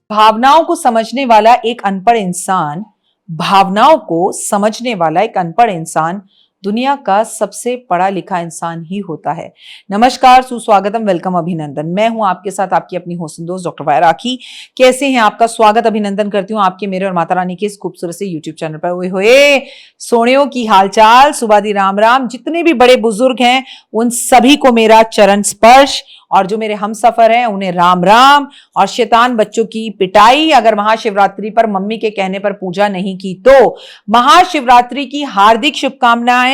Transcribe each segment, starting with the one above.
भावनाओं को समझने वाला एक अनपढ़ इंसान भावनाओं को समझने वाला एक अनपढ़ इंसान दुनिया का सबसे पढ़ा लिखा इंसान ही होता है। नमस्कार, सुस्वागतम, वेलकम, अभिनंदन। मैं हूं आपके साथ आपकी अपनी होस्ट दोस्त डॉक्टर वाया राखी। कैसे हैं? आपका स्वागत अभिनंदन करती हूं आपके, मेरे और माता रानी के इस खूबसूरत से यूट्यूब चैनल पर। ओए होए सोनियों की हालचाल, सुबह दी राम राम। जितने भी बड़े बुजुर्ग हैं उन सभी को मेरा चरण स्पर्श, और जो मेरे हम सफर हैं उन्हें राम राम। और शैतान बच्चों की पिटाई अगर महाशिवरात्रि पर मम्मी के कहने पर पूजा नहीं की तो महाशिवरात्रि की हार्दिक शुभकामनाएं।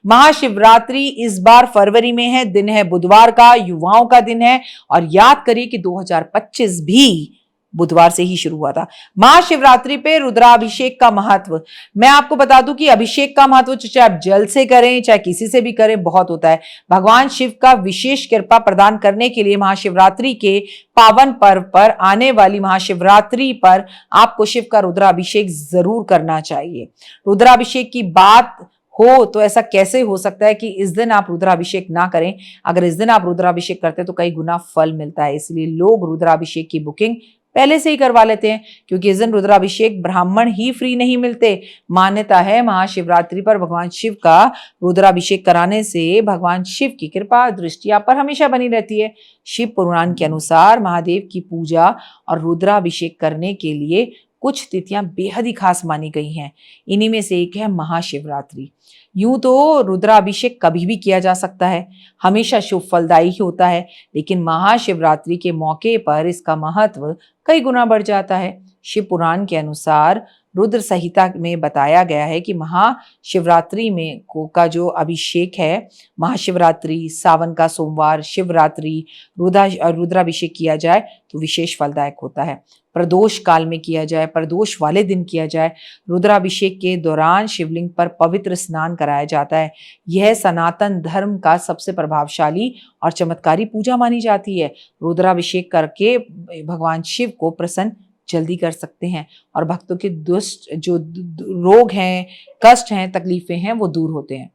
महाशिवरात्रि इस बार फरवरी में है, दिन है बुधवार का, युवाओं का दिन है। और याद करिए कि 2025 भी बुधवार से ही शुरू हुआ था। महाशिवरात्रि पे रुद्राभिषेक का महत्व मैं आपको बता दूं कि अभिषेक का महत्व चाहे आप जल से करें चाहे किसी से भी करें बहुत होता है। भगवान शिव का विशेष कृपा प्रदान करने के लिए महाशिवरात्रि के पावन पर्व पर, आने वाली महाशिवरात्रि पर आपको शिव का रुद्राभिषेक जरूर करना चाहिए। रुद्राभिषेक की बात हो तो ऐसा कैसे हो सकता है कि इस दिन आप रुद्राभिषेक ना करें। अगर इस दिन आप रुद्राभिषेक करते हैं तो कई गुना फल मिलता है। इसलिए लोग रुद्राभिषेक की बुकिंग पहले से ही करवा लेते हैं, क्योंकि इस दिन रुद्राभिषेक ब्राह्मण ही फ्री नहीं मिलते। मान्यता है महाशिवरात्रि पर भगवान शिव का रुद्राभिषेक कराने से भगवान शिव की कृपा दृष्टि आप पर हमेशा बनी रहती है। शिव पुराण के अनुसार महादेव की पूजा और रुद्राभिषेक करने के लिए कुछ तिथियां बेहद ही खास मानी गई हैं। इन्हीं में से एक है महाशिवरात्रि। यूं तो रुद्राभिषेक कभी भी किया जा सकता है, हमेशा शुभ फलदायी ही होता है, लेकिन महाशिवरात्रि के मौके पर इसका महत्व कई गुना बढ़ जाता है। शिव पुराण के अनुसार रुद्र संहिता में बताया गया है कि महाशिवरात्रि में का जो अभिषेक है, महाशिवरात्रि, सावन का सोमवार, शिवरात्रि, रुद्राभिषेक किया जाए तो विशेष फलदायक होता है। प्रदोष काल में किया जाए, प्रदोष वाले दिन किया जाए। रुद्राभिषेक के दौरान शिवलिंग पर पवित्र स्नान कराया जाता है। यह सनातन धर्म का सबसे प्रभावशाली और चमत्कारी पूजा मानी जाती है। रुद्राभिषेक करके भगवान शिव को प्रसन्न जल्दी कर सकते हैं और भक्तों के दुष्ट जो रोग हैं, कष्ट हैं, तकलीफें हैं वो दूर होते हैं।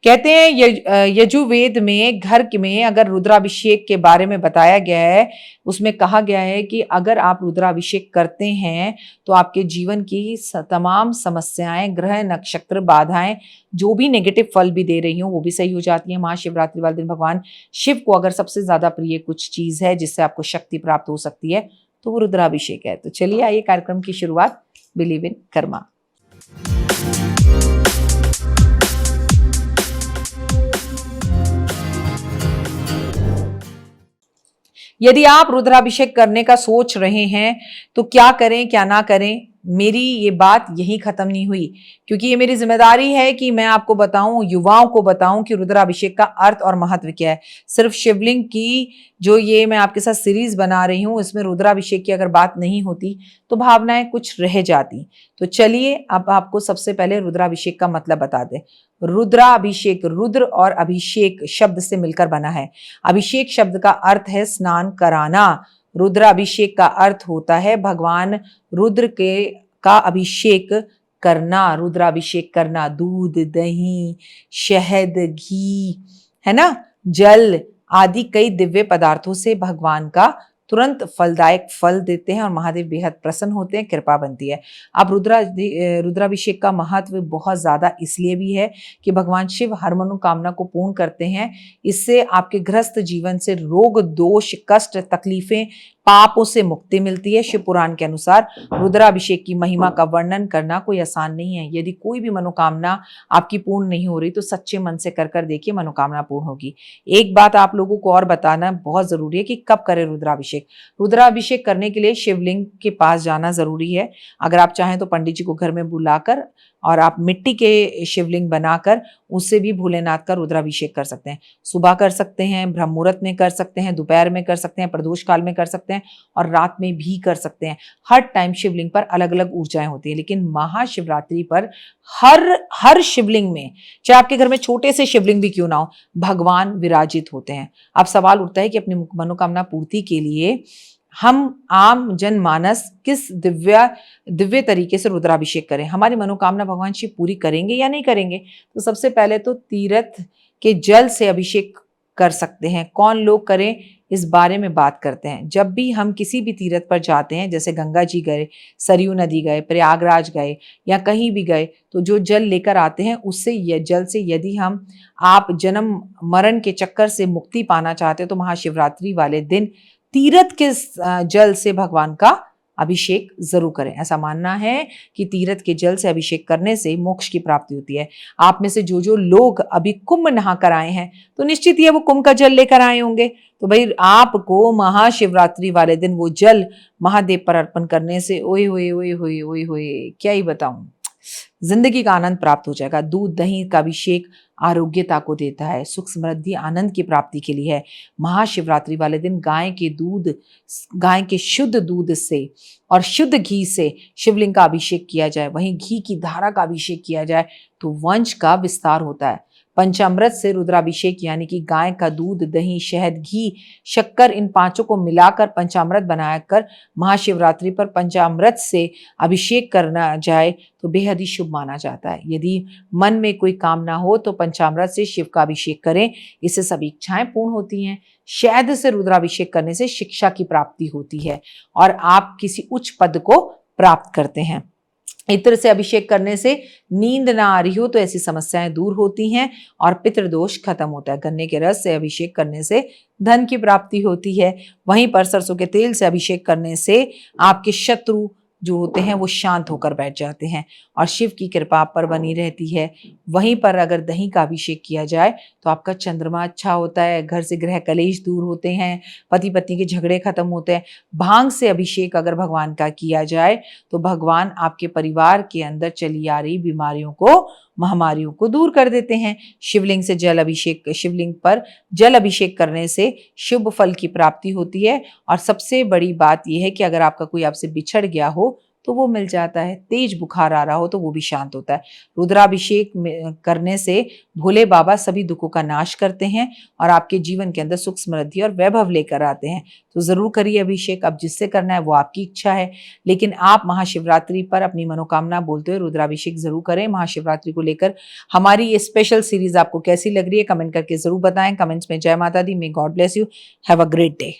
कहते हैं यजुर्वेद में घर में अगर रुद्राभिषेक के बारे में बताया गया है, उसमें कहा गया है कि अगर आप रुद्राभिषेक करते हैं तो आपके जीवन की तमाम समस्याएं, ग्रह नक्षत्र बाधाएं, जो भी नेगेटिव फल भी दे रही हो वो भी सही हो जाती है। महाशिवरात्रि वाले दिन भगवान शिव को अगर सबसे ज्यादा प्रिय कुछ चीज है जिससे आपको शक्ति प्राप्त हो सकती है तो वो रुद्राभिषेक है। तो चलिए आइए कार्यक्रम की शुरुआत बिलीव इन कर्मा। यदि आप रुद्राभिषेक करने का सोच रहे हैं तो क्या करें क्या ना करें, मेरी ये बात यही खत्म नहीं हुई, क्योंकि ये मेरी जिम्मेदारी है कि मैं आपको बताऊं, युवाओं को बताऊं कि रुद्राभिषेक का अर्थ और महत्व क्या है। सिर्फ शिवलिंग की जो ये मैं आपके साथ सीरीज बना रही हूं, इसमें रुद्राभिषेक की अगर बात नहीं होती तो भावनाएं कुछ रह जाती। तो चलिए अब आपको सबसे पहले रुद्राभिषेक का मतलब बता दें। रुद्राभिषेक, रुद्र और अभिषेक शब्द से मिलकर बना है। अभिषेक शब्द का अर्थ है स्नान कराना। रुद्राभिषेक का अर्थ होता है भगवान रुद्र का अभिषेक करना। रुद्राभिषेक करना, दूध, दही, शहद, घी, है ना, जल आदि कई दिव्य पदार्थों से भगवान का तुरंत फलदायक फल देते हैं और महादेव बेहद प्रसन्न होते हैं, कृपा बनती है। अब रुद्राभिषेक का महत्व बहुत ज्यादा इसलिए भी है कि भगवान शिव हर मनोकामना को पूर्ण करते हैं। इससे आपके गृहस्थ जीवन से रोग, दोष, कष्ट, तकलीफें, पापों से मुक्ति मिलती है। शिव पुराण के अनुसार रुद्राभिषेक की महिमा का वर्णन करना कोई आसान नहीं है। यदि कोई भी मनोकामना आपकी पूर्ण नहीं हो रही तो सच्चे मन से कर देखिए, मनोकामना पूर्ण होगी। एक बात आप लोगों को और बताना बहुत जरूरी है कि कब करें रुद्राभिषेक। रुद्राभिषेक करने के लिए शिवलिंग के पास जाना जरूरी है। अगर आप चाहें तो पंडित जी को घर में बुलाकर और आप मिट्टी के शिवलिंग बनाकर उससे भी भोलेनाथ का रुद्राभिषेक कर सकते हैं। सुबह कर सकते हैं, ब्रह्म मुहूर्त में कर सकते हैं, दोपहर में कर सकते हैं, प्रदोष काल में कर सकते हैं और रात में भी कर सकते हैं। हर टाइम शिवलिंग पर अलग अलग ऊर्जाएं होती है, लेकिन महाशिवरात्रि पर हर शिवलिंग में, चाहे आपके घर में छोटे से शिवलिंग भी क्यों ना हो, भगवान विराजित होते हैं। अब सवाल उठता है कि अपनी मनोकामना पूर्ति के लिए हम आम जनमानस किस दिव्य तरीके से रुद्राभिषेक करें, हमारी मनोकामना भगवान शिव पूरी करेंगे या नहीं करेंगे। तो सबसे पहले तो तीर्थ के जल से अभिषेक कर सकते हैं। कौन लोग करें इस बारे में बात करते हैं। जब भी हम किसी भी तीर्थ पर जाते हैं, जैसे गंगा जी गए, सरयू नदी गए, प्रयागराज गए या कहीं भी गए, तो जो जल लेकर आते हैं उससे जल से यदि आप जन्म मरण के चक्कर से मुक्ति पाना चाहते हो तो महाशिवरात्रि वाले दिन तीर्थ के जल से भगवान का अभिषेक जरूर करें। ऐसा मानना है कि तीर्थ के जल से अभिषेक करने से मोक्ष की प्राप्ति होती है। आप में से जो जो लोग अभी कुंभ नहा कर आए हैं तो निश्चित ही वो कुंभ का जल लेकर आए होंगे। तो भाई आपको महाशिवरात्रि वाले दिन वो जल महादेव पर अर्पण करने से ओए होए ओए होए ओए होए क्या ही बताऊं, जिंदगी का आनंद प्राप्त हो जाएगा। दूध दही का अभिषेक आरोग्यता को देता है, सुख समृद्धि आनंद की प्राप्ति के लिए है। महाशिवरात्रि वाले दिन गाय के शुद्ध दूध से और शुद्ध घी से शिवलिंग का अभिषेक किया जाए, वहीं घी की धारा का अभिषेक किया जाए तो वंश का विस्तार होता है। पंचामृत से रुद्राभिषेक यानी कि गाय का दूध, दही, शहद, घी, शक्कर, इन पांचों को मिलाकर पंचामृत बनाकर महाशिवरात्रि पर पंचामृत से अभिषेक करना जाए तो बेहद ही शुभ माना जाता है। यदि मन में कोई कामना हो तो पंचामृत से शिव का अभिषेक करें, इससे सभी इच्छाएं पूर्ण होती हैं। शहद से रुद्राभिषेक करने से शिक्षा की प्राप्ति होती है और आप किसी उच्च पद को प्राप्त करते हैं। इत्र से अभिषेक करने से नींद ना आ रही हो तो ऐसी समस्याएं दूर होती हैं और पितृदोष खत्म होता है। गन्ने के रस से अभिषेक करने से धन की प्राप्ति होती है। वहीं पर सरसों के तेल से अभिषेक करने से आपके शत्रु जो होते हैं वो शांत होकर बैठ जाते हैं और शिव की कृपा आप पर बनी रहती है। वहीं पर अगर दही का अभिषेक किया जाए तो आपका चंद्रमा अच्छा होता है, घर से ग्रह कलेश दूर होते हैं, पति पत्नी के झगड़े खत्म होते हैं। भांग से अभिषेक अगर भगवान का किया जाए तो भगवान आपके परिवार के अंदर चली आ रही बीमारियों को, महामारियों को दूर कर देते हैं। शिवलिंग पर जल अभिषेक करने से शुभ फल की प्राप्ति होती है और सबसे बड़ी बात यह है कि अगर आपका कोई आपसे बिछड़ गया हो तो वो मिल जाता है, तेज बुखार आ रहा हो तो वो भी शांत होता है। रुद्राभिषेक करने से भोले बाबा सभी दुखों का नाश करते हैं और आपके जीवन के अंदर सुख समृद्धि और वैभव लेकर आते हैं। तो जरूर करिए अभिषेक। अब जिससे करना है वो आपकी इच्छा है, लेकिन आप महाशिवरात्रि पर अपनी मनोकामना बोलते हुए रुद्राभिषेक जरूर करें। महाशिवरात्रि को लेकर हमारी ये स्पेशल सीरीज आपको कैसी लग रही है कमेंट करके जरूर बताएं। कमेंट्स में जय माता दी, may God bless you, have a great day.